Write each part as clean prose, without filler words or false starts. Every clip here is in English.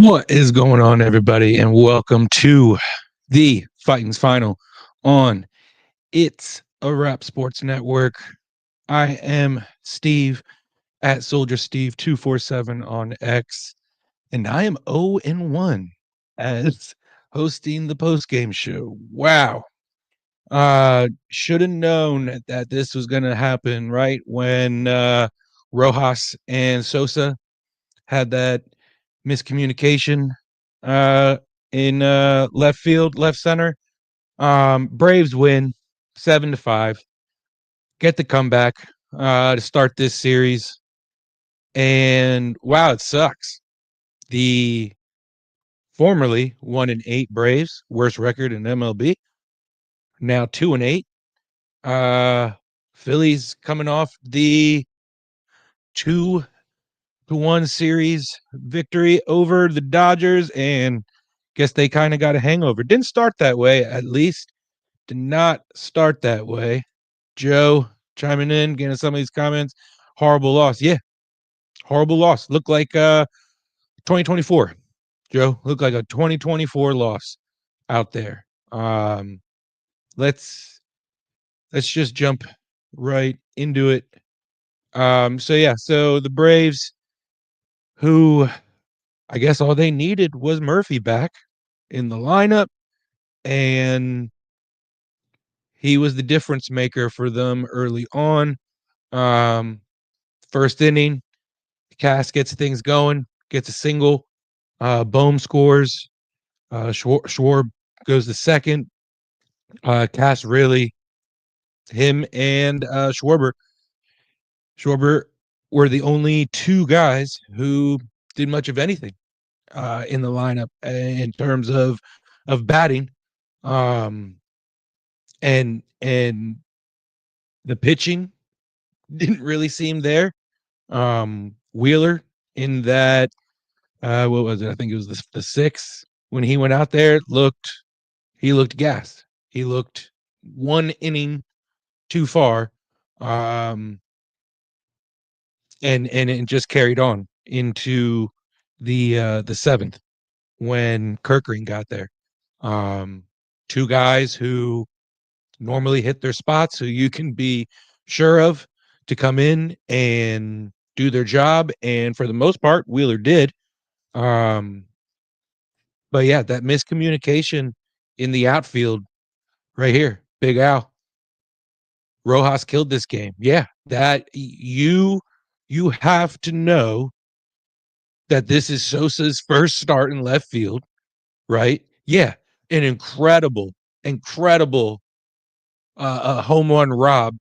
What is going on, everybody, and welcome to the Fighting's Final on It's a Wrap Sports Network. I am Steve at Soldier Steve 247 on X, and I am 0-1 as hosting the postgame show. Wow. Should have known that this was going to happen right when Rojas and Sosa had that miscommunication uh in left field, left center. Braves win 7-5, get the comeback to start this series. And wow, it sucks. The formerly 1-8 Braves, worst record in MLB, now 2-8. Phillies coming off the 2-1 series victory over the Dodgers, and guess they kind of got a hangover. Didn't start that way, at least. Did not start that way. Joe chiming in, getting some of these comments. Horrible loss. Yeah, horrible loss. Looked like 2024. Joe, looked like a 2024 loss out there. Let's just jump right into it. So the Braves, who I guess all they needed was Murphy back in the lineup, and he was the difference maker for them early on. First inning, Cass gets things going, gets a single. Bohm scores. Schwarb goes to second. Cass really, him and Schwarber were the only two guys who did much of anything in the lineup in terms of batting. Um, and the pitching didn't really seem there. Wheeler in that what was it? I think it was the sixth when he went out there. He looked gassed. He looked one inning too far, and it just carried on into the seventh when Kirkering got there. Um, Two guys who normally hit their spots, who you can be sure of to come in and do their job, and for the most part, Wheeler did. Um, but yeah, that miscommunication in the outfield right here, Big Al. Rojas killed this game. Yeah, that you have to know that this is Sosa's first start in left field, right? Yeah, an incredible home run rob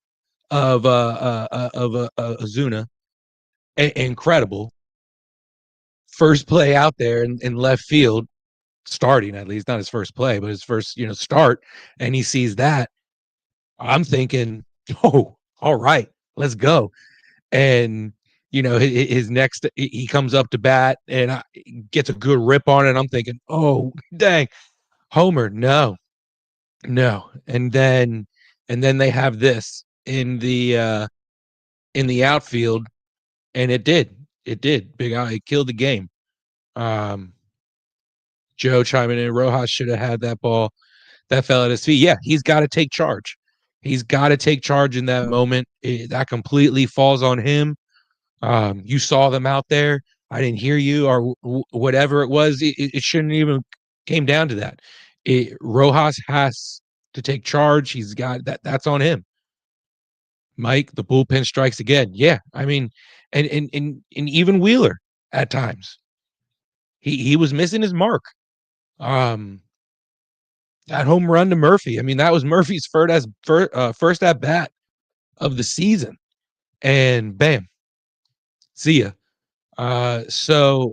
of Azuna. Incredible first play out there in left field, starting at least, not his first play, but his first start, and he sees that. I'm thinking, oh, all right, let's go. And his next, he comes up to bat and gets a good rip on it. I'm thinking, oh dang, homer, no. And then they have this in the outfield, and it did Big Eye, it killed the game. um Joe chiming in, Rojas should have had that ball that fell at his feet. Yeah, he's got to take charge. He's got to take charge in that moment. That completely falls on him. You saw them out there. I didn't hear you, or whatever it was. It shouldn't even came down to that. Rojas has to take charge. He's got that. That's on him. Mike, the bullpen strikes again. Yeah, I mean, and even Wheeler at times, he was missing his mark. Um, that home run to Murphy. I mean, that was Murphy's first at bat of the season, and bam, see ya. So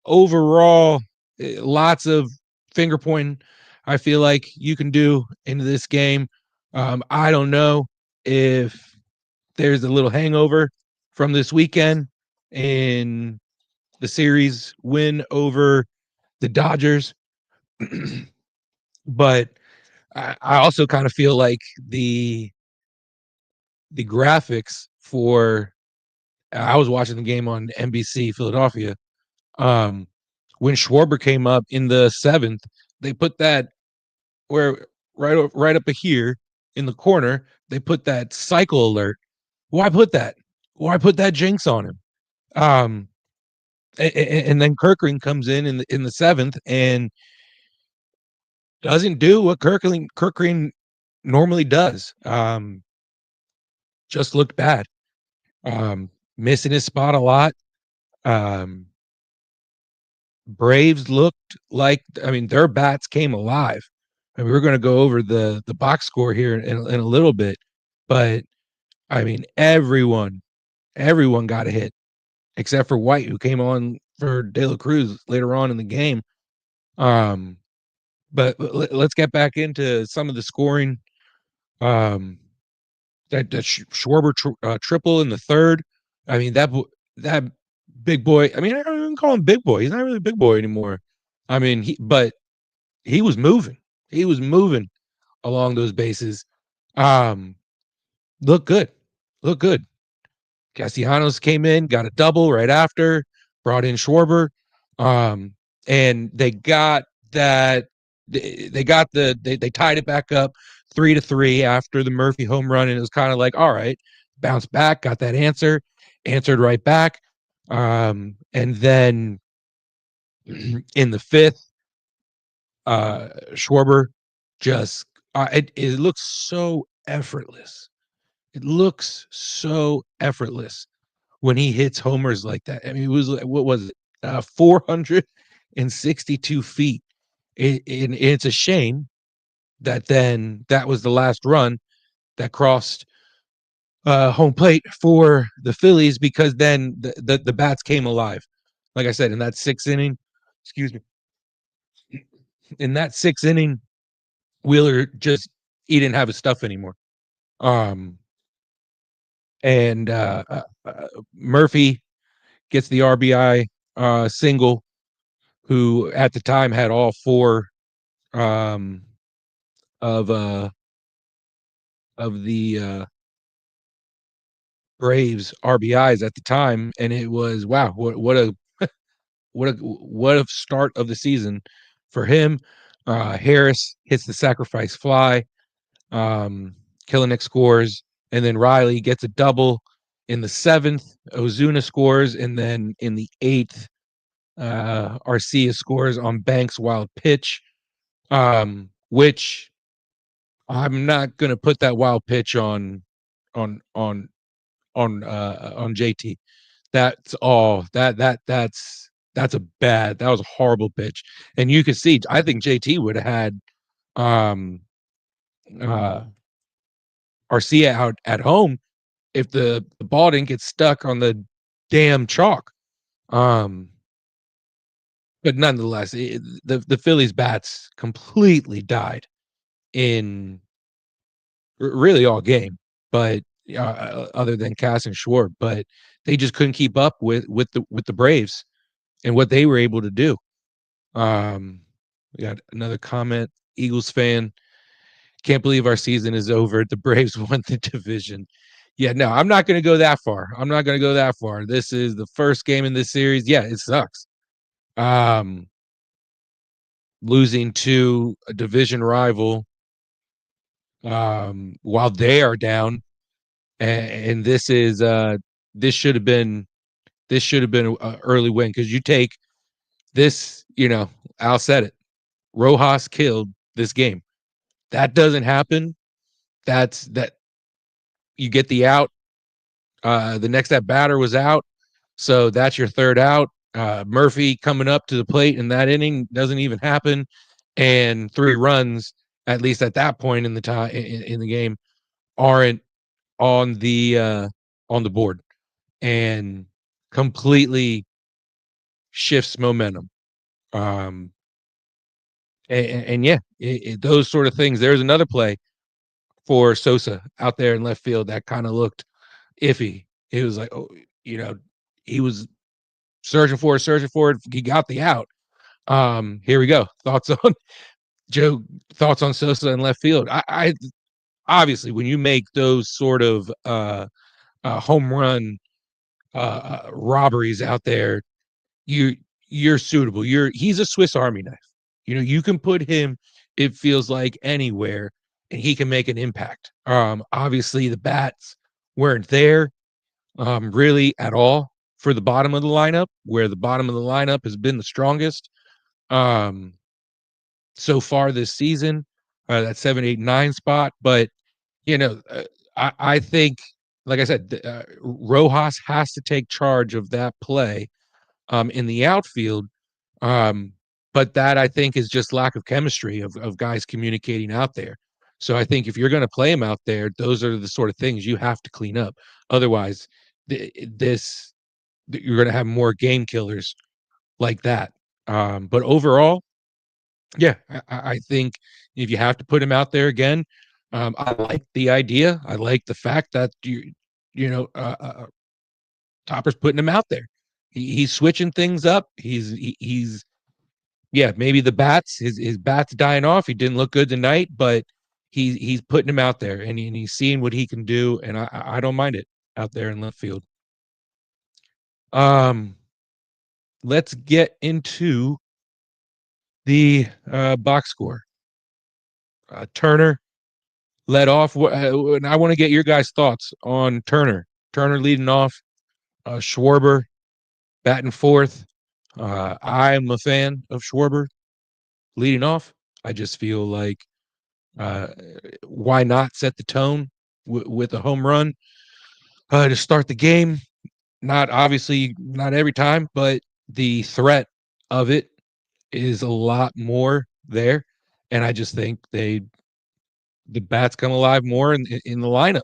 overall, lots of finger pointing. I feel like you can do into this game. I don't know if there's a little hangover from this weekend in the series win over the Dodgers, but I also kind of feel like the graphics for I was watching the game on NBC Philadelphia, um, when Schwarber came up in the 7th, they put that where right up here in the corner, they put that cycle alert. Why put that? Why put that jinx on him? Um, and then Kirkring comes in the 7th and doesn't do what Kirkring normally does. Just looked bad. Missing his spot a lot. Braves looked like, I mean, their bats came alive. And we're going to go over the box score here in a little bit, but I mean, everyone got a hit except for White, who came on for De La Cruz later on in the game. But let's get back into some of the scoring. That Schwarber triple in the 3rd. I mean, that big boy. I mean, I don't even call him big boy. He's not really a big boy anymore. I mean, but he was moving. He was moving along those bases. Um, look good. Look good. Castellanos came in, got a double right after, brought in Schwarber. And they got that. They tied it back up 3-3 after the Murphy home run, and it was kind of like, all right, bounce back, got that answered right back. And then in the 5th, Schwarber just it looks so effortless. It looks so effortless when he hits homers like that. I mean, it was, what was it? 462 feet. It's a shame that then that was the last run that crossed home plate for the Phillies, because then the bats came alive. Like I said, in that 6th inning, excuse me, in that 6th inning, Wheeler just, he didn't have his stuff anymore. And Murphy gets the RBI single, who at the time had all 4 um, of the Braves RBIs at the time, and it was, wow, what a what a start of the season for him. Harris hits the sacrifice fly. Killinick scores, and then Riley gets a double in the 7th. Ozuna scores, and then in the 8th, Arcia scores on Banks' wild pitch, which I'm not going to put that wild pitch on on on JT. That's all. That's that was a horrible pitch, and you could see. I think JT would have had um, uh, Arcia out at home if the ball didn't get stuck on the damn chalk. But nonetheless, the Phillies bats completely died in really all game, but other than Cass and Schwarber, but they just couldn't keep up with the Braves and what they were able to do. We got another comment. Eagles fan, can't believe our season is over. The Braves won the division. Yeah, no, I'm not going to go that far. I'm not going to go that far. This is the first game in this series. Yeah, it sucks. Losing to a division rival while they are down, and this should have been an early win, because you take this. Al said it. Rojas killed this game. That doesn't happen. That you get the out. The next at batter was out, so that's your 3rd out. Murphy coming up to the plate in that inning doesn't even happen, and 3 runs, at least at that point in the time in the game, aren't on the board, and completely shifts momentum. And yeah, those sort of things. There's another play for Sosa out there in left field that kind of looked iffy. It was like, oh, he was searching for it. He got the out. Here we go. Thoughts on Joe? Thoughts on Sosa in left field? I obviously, when you make those sort of home run robberies out there, you you're suitable. He's a Swiss Army knife. You can put him, it feels like, anywhere, and he can make an impact. Obviously the bats weren't there really at all for the bottom of the lineup, where the bottom of the lineup has been the strongest um so far this season, that 7, 8, 9 spot. But I think, like I said, Rojas has to take charge of that play in the outfield. Um, but that, I think, is just lack of chemistry of guys communicating out there. So I think if you're going to play him out there, those are the sort of things you have to clean up. Otherwise, you're going to have more game killers like that. But overall, yeah, I think if you have to put him out there again, I like the idea. I like the fact that Topper's putting him out there. He's switching things up. He's yeah, maybe the bats, his bats dying off. He didn't look good tonight, but he's putting him out there, and he's seeing what he can do, and I don't mind it out there in left field. Let's get into the box score. Turner led off, and I want to get your guys' thoughts on Turner. Turner leading off, Schwarber batting fourth. I'm a fan of Schwarber leading off. I just feel like why not set the tone with a home run to start the game? Not obviously not every time, but the threat of it is a lot more there, and I just think the bats come alive more in the lineup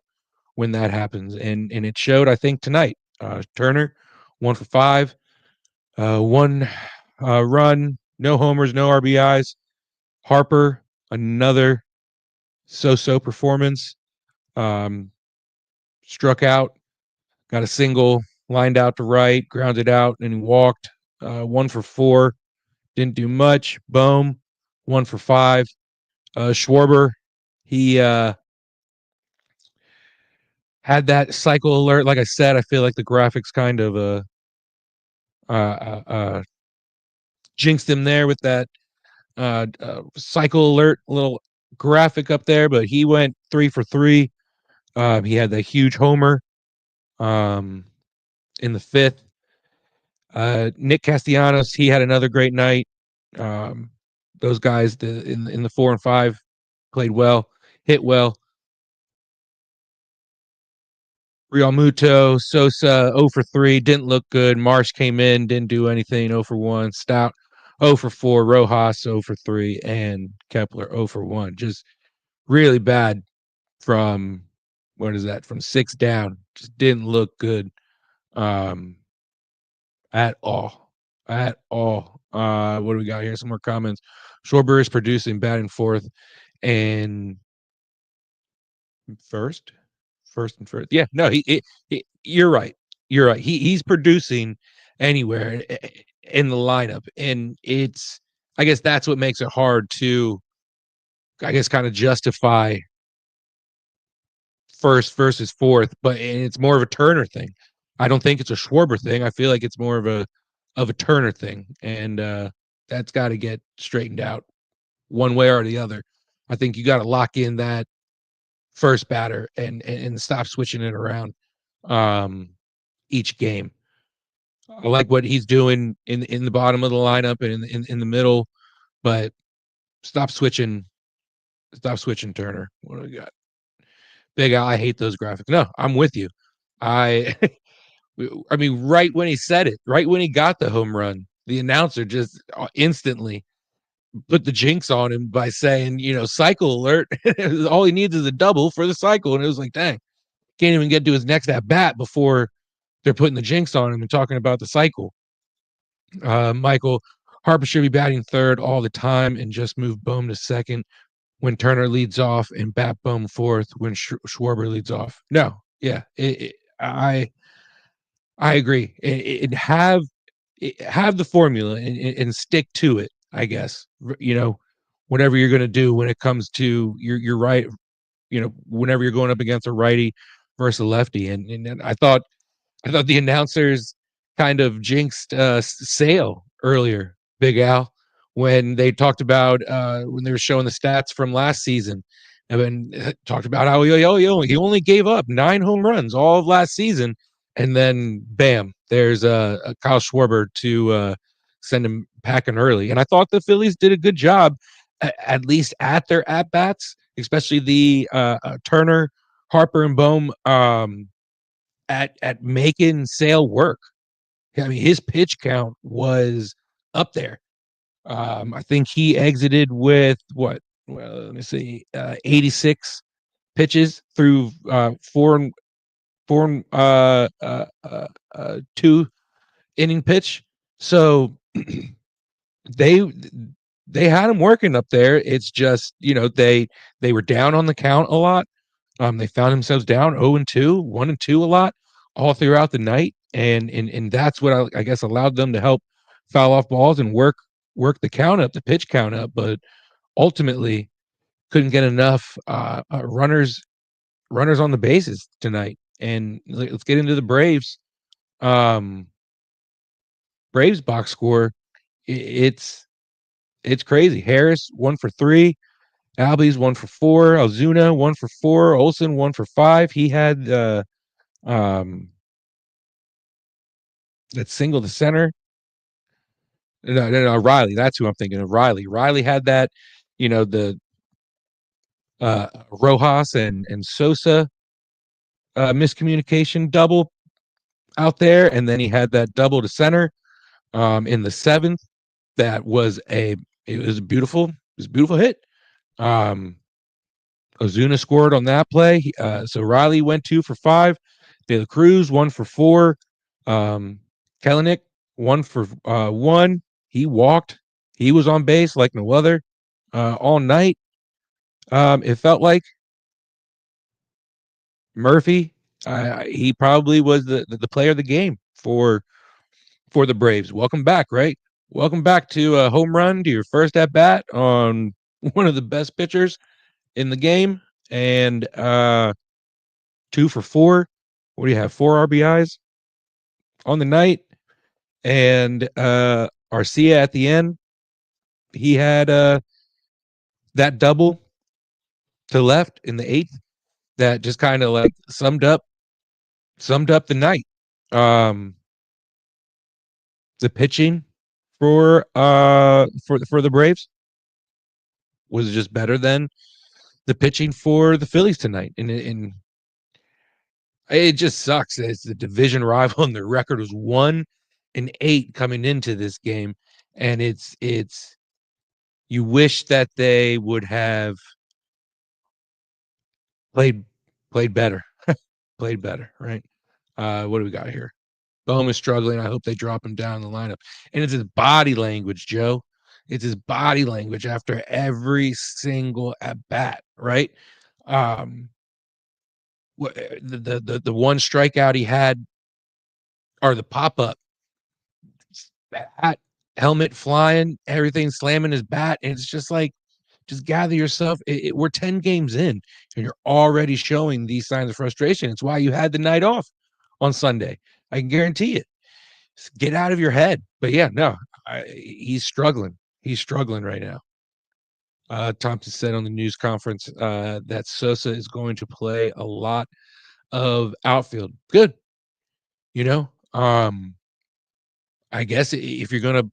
when that happens, and it showed, I think, tonight. Turner 1 for 5, one run, no homers, no RBIs. Harper, another so-so performance. Struck out, got a single, lined out to right, grounded out, and he walked. 1 for 4, didn't do much. Bohm, 1 for 5. Schwarber, he had that cycle alert. Like I said, I feel like the graphics kind of jinxed him there with that cycle alert little graphic up there, but he went 3 for 3. He had that huge homer in the 5th. Nick Castellanos, he had another great night. Those guys in the 4 and 5 played well, hit well. Real Muto, Sosa 0 for 3, didn't look good. Marsh came in, didn't do anything, 0 for 1. Stout 0 for 4, Rojas 0 for 3, and Kepler 0 for 1. Just really bad from from 6 down. Just didn't look good at all. At all. What do we got here? Some more comments. Schwarber is producing, batting fourth and first and first. Yeah, no, you're right. You're right. He's producing anywhere in the lineup, and I guess that's what makes it hard to, I guess, kind of justify first versus fourth, but it's more of a Turner thing. I don't think it's a Schwarber thing. I feel like it's more of a Turner thing, and that's got to get straightened out one way or the other. I think you got to lock in that first batter and stop switching it around each game. I like what he's doing in the bottom of the lineup and in the middle, but stop switching Turner. What do we got? Big Al, I hate those graphics. No, I'm with you. I I mean, right when he said it, right when he got the home run, the announcer just instantly put the jinx on him by saying, cycle alert. All he needs is a double for the cycle. And it was like, dang, can't even get to his next at bat before they're putting the jinx on him and talking about the cycle. Michael, Harper should be batting third all the time and just move Bohm to second when Turner leads off and bat Bohm fourth when Schwarber leads off. No, yeah, I agree. Have the formula and stick to it, I guess. Whatever you're going to do when it comes to your right, whenever you're going up against a righty versus a lefty. And I thought the announcers kind of jinxed Sale earlier, Big Al, when they talked about when they were showing the stats from last season, and then talked about how he only gave up 9 home runs all of last season, and then bam, there's a Kyle Schwarber to send him packing early. And I thought the Phillies did a good job, at least at their at bats, especially the Turner, Harper, and Bohm at making Sale work. I mean, his pitch count was up there. I think he exited with what? Well, let me see, 86 pitches through four 2 inning pitch. So they they had him working up there. It's just they were down on the count a lot. They found themselves down 0-2, 1-2 a lot all throughout the night, and that's what I guess allowed them to help foul off balls and work the count up, the pitch count up, but ultimately couldn't get enough runners on the bases tonight. And let's get into the Braves. Um, Braves box score. It's crazy. Harris 1 for 3. Albies 1 for 4. Ozuna 1 for 4. Olsen 1 for 5. He had um that single to center. No, Riley. That's who I'm thinking of. Riley had that, the Rojas and Sosa miscommunication double out there, and then he had that double to center in the 7th. That was a beautiful hit. Ozuna scored on that play. So Riley went 2 for 5. De La Cruz 1 for 4. Kelenic 1 for 1. He walked. He was on base like no other all night. It felt like Murphy. He probably was the player of the game for the Braves. Welcome back, right? Welcome back to a home run, to your first at bat on one of the best pitchers in the game, and 2 for 4. What do you have? 4 RBIs on the night, and Arcia at the end. He had that double to left in the 8th that just kind of like summed up the night. The pitching for the Braves was just better than the pitching for the Phillies tonight, and it just sucks. It's the division rival, and their record was 1-8 coming into this game, and it's you wish that they would have played better, played better, right? What do we got here? Bohm is struggling. I hope they drop him down in the lineup. And it's his body language, Joe. It's his body language after every single at bat, right? Um, the one strikeout he had, or the pop up, hat, helmet flying, everything slamming his bat, and it's just like, just gather yourself. We're 10 games in, and you're already showing these signs of frustration. It's why you had the night off on Sunday. I can guarantee it. Get out of your head. But yeah, no, he's struggling. He's struggling right now. Thompson said on the news conference that Sosa is going to play a lot of outfield. Good. You know, I guess if you're going to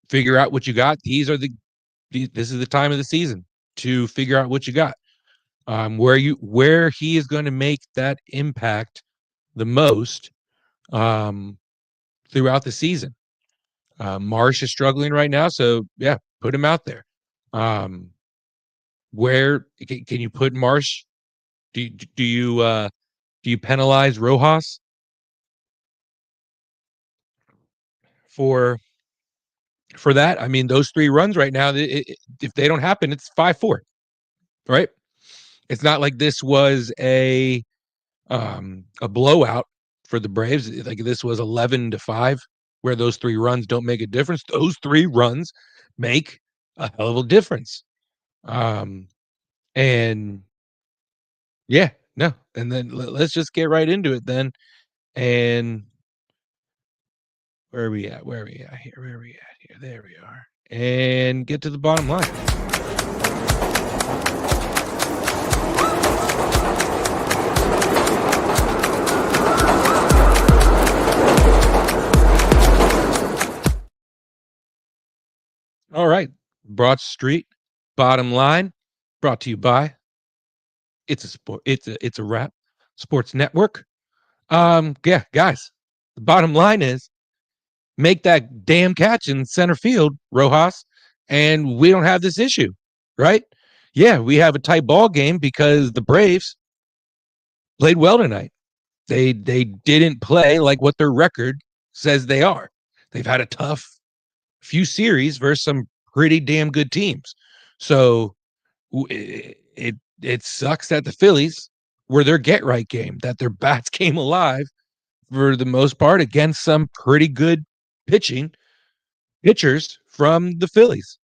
figure out what you got, this is the time of the season to figure out what you got. Where he is going to make that impact the most throughout the season. Marsh is struggling right now, so yeah, put him out there. Where can you put Marsh? Do you penalize Rojas for that? I mean, those 3 runs right now, if they don't happen, it's 5-4, right? It's not like this was a blowout for the Braves. Like this was 11-5, where those 3 runs don't make a difference. Those 3 runs make a hell of a difference. And yeah, no. And then let's just get right into it then. And Where are we at? Where are we at here? Where are we at here? There we are. And get to the bottom line. All right. Broad Street, bottom line, brought to you by it's a wrap sports network. Yeah, guys, the bottom line is make that damn catch in center field, Rojas, and we don't have this issue, right? Yeah, we have a tight ball game because the Braves played well tonight. They didn't play like what their record says they are. They've had a tough few series versus some pretty damn good teams. So it sucks that the Phillies were their get right game, that their bats came alive for the most part against some pretty good pitchers from the Phillies,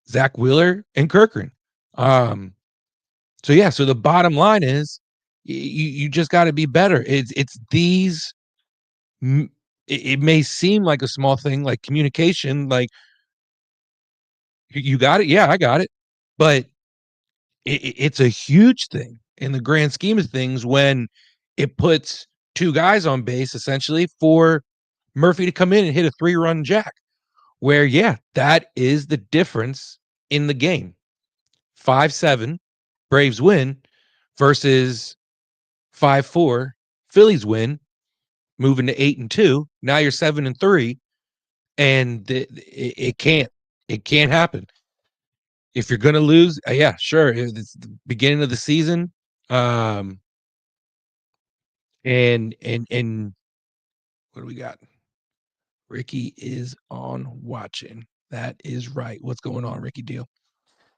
Zach Wheeler and Kirkland. So yeah, so the bottom line is you just got to be better. It's these. It may seem like a small thing, like communication, like you got it. Yeah, I got it, but it's a huge thing in the grand scheme of things when it puts two guys on base essentially for Murphy to come in and hit a 3-run jack. Where yeah, that is the difference in the game. 5-7, Braves win versus 5-4, Phillies win, moving to 8-2. Now you're 7-3, and it can't happen. If you're gonna lose, yeah, sure, it's the beginning of the season, and what do we got? Ricky is on watching. That is right. What's going on, Ricky Deal?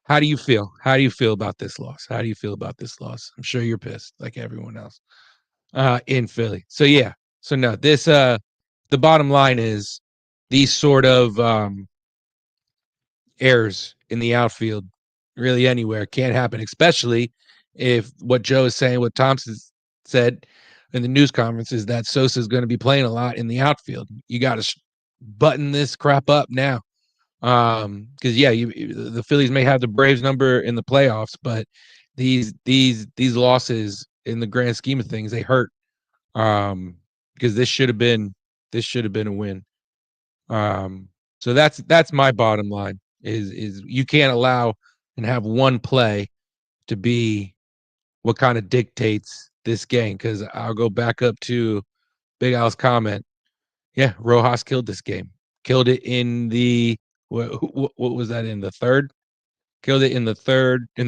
How do you feel? How do you feel about this loss? How do you feel about this loss? I'm sure you're pissed like everyone else in Philly. So yeah. So no, this the bottom line is these sort of errors in the outfield really anywhere can't happen, especially if what Joe is saying, what Thompson said in the news conference is that Sosa is going to be playing a lot in the outfield. You got to button this crap up now. Because yeah, the Phillies may have the Braves number in the playoffs, but these losses in the grand scheme of things, they hurt. Because this should have been a win. So that's my bottom line is you can't allow and have one play to be what kind of dictates this game. Because I'll go back up to Big Al's comment. Yeah, Rojas killed this game. Killed it in the what was that in the third? Killed it in the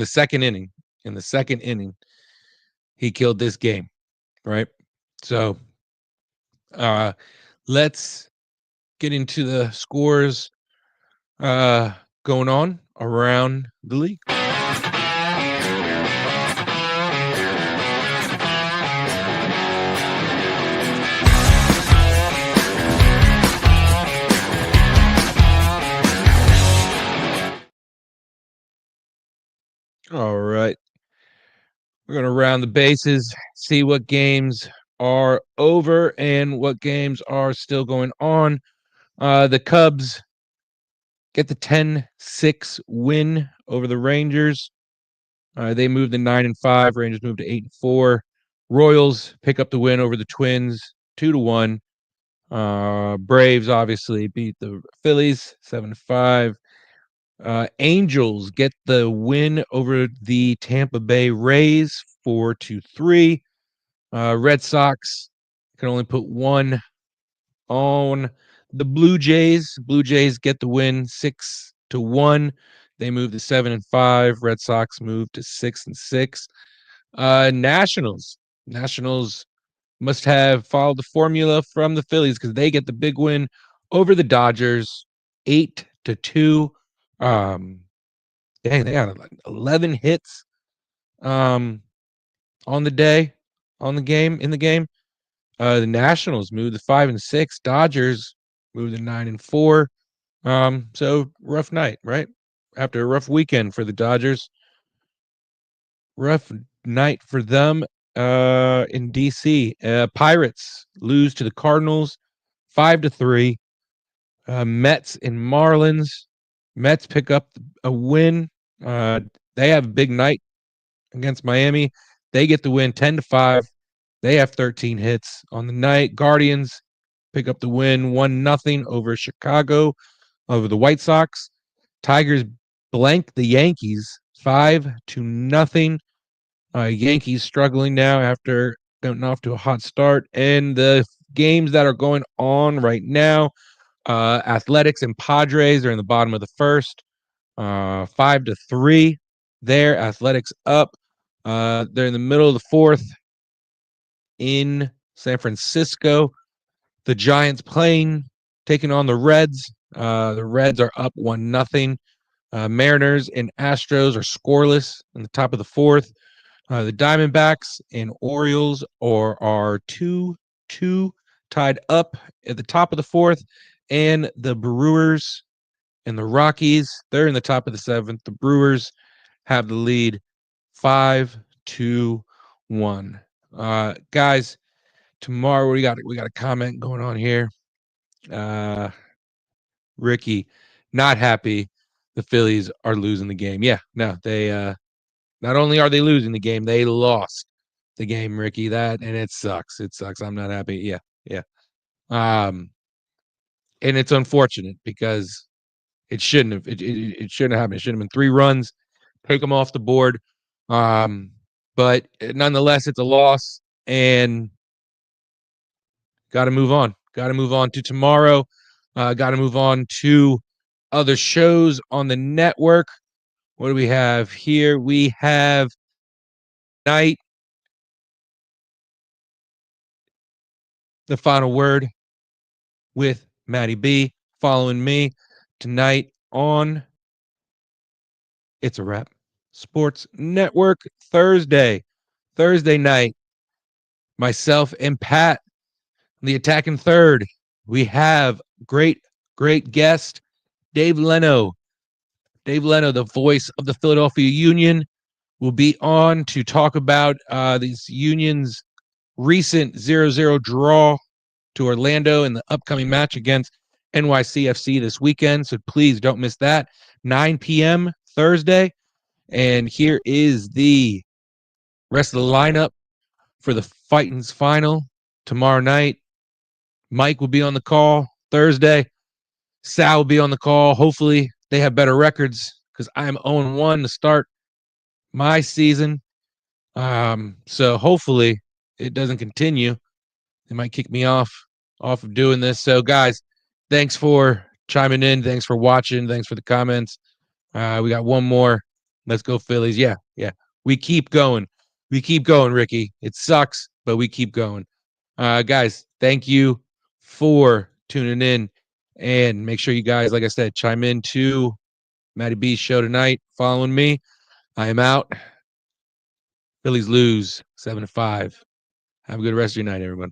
second inning. In the second inning, he killed this game, right? So, let's get into the scores going on around the league. All right. We're going to round the bases, see what games are over and what games are still going on. The Cubs get the 10-6 win over the Rangers. They moved to 9-5. Rangers moved to 8-4. Royals pick up the win over the Twins, 2-1. Braves obviously beat the Phillies, 7-5. Angels get the win over the Tampa Bay Rays, 4-3. Red Sox can only put one on the Blue Jays. Blue Jays get the win, 6-1. They move to 7-5. Red Sox move to 6-6. Nationals must have followed the formula from the Phillies because they get the big win over the Dodgers, 8-2. Dang, they got 11 hits on the day, in the game. The Nationals moved to 5-6. Dodgers moved to 9-4. So rough night, right? After a rough weekend for the Dodgers. Rough night for them in DC. Pirates lose to the Cardinals 5-3. Mets and Marlins. Mets pick up a win. They have a big night against Miami. They get the win 10-5. They have 13 hits on the night. Guardians pick up the win 1-0 over Chicago, over the White Sox. Tigers blank the Yankees 5-0. Yankees struggling now after getting off to a hot start. And the games that are going on right now, Athletics and Padres are in the bottom of the first, 5-3. There, Athletics up. They're in the middle of the fourth in San Francisco. The Giants taking on the Reds. The Reds are up 1-0. Mariners and Astros are scoreless in the top of the fourth. The Diamondbacks and Orioles are 2-2, tied up at the top of the fourth. And the Brewers and the Rockies, they're in the top of the seventh. The Brewers have the lead 5-1. Guys, tomorrow we got a comment going on here. Ricky, not happy the Phillies are losing the game. Yeah, no, they not only are they losing the game, they lost the game, Ricky. And it sucks. It sucks. I'm not happy. Yeah, yeah. And it's unfortunate because it shouldn't have. It shouldn't have happened. It should have been 3 runs, take them off the board. But nonetheless, it's a loss, and got to move on. Got to move on to tomorrow. Got to move on to other shows on the network. What do we have here? We have night. The Final Word with Maddie B. Following me tonight on It's a Wrap Sports Network. Thursday night, myself and Pat, the attacking third. We have great guest, Dave Leno. Dave Leno, the voice of the Philadelphia Union, will be on to talk about these Union's recent 0-0 draw to Orlando in the upcoming match against NYCFC this weekend. So please don't miss that. 9 p.m. Thursday. And here is the rest of the lineup for the Fightins final tomorrow night. Mike will be on the call Thursday. Sal will be on the call. Hopefully they have better records because I'm 0-1 to start my season. So hopefully it doesn't continue. They might kick me off of doing this. So guys, thanks for chiming in. Thanks for watching. Thanks for the comments. We got one more. Let's go Phillies. Yeah. We keep going. We keep going, Ricky. It sucks, but we keep going. Guys, thank you for tuning in. And make sure you guys, like I said, chime in to Matty B's show tonight. Following me. I am out. Phillies lose 7-5. Have a good rest of your night, everyone.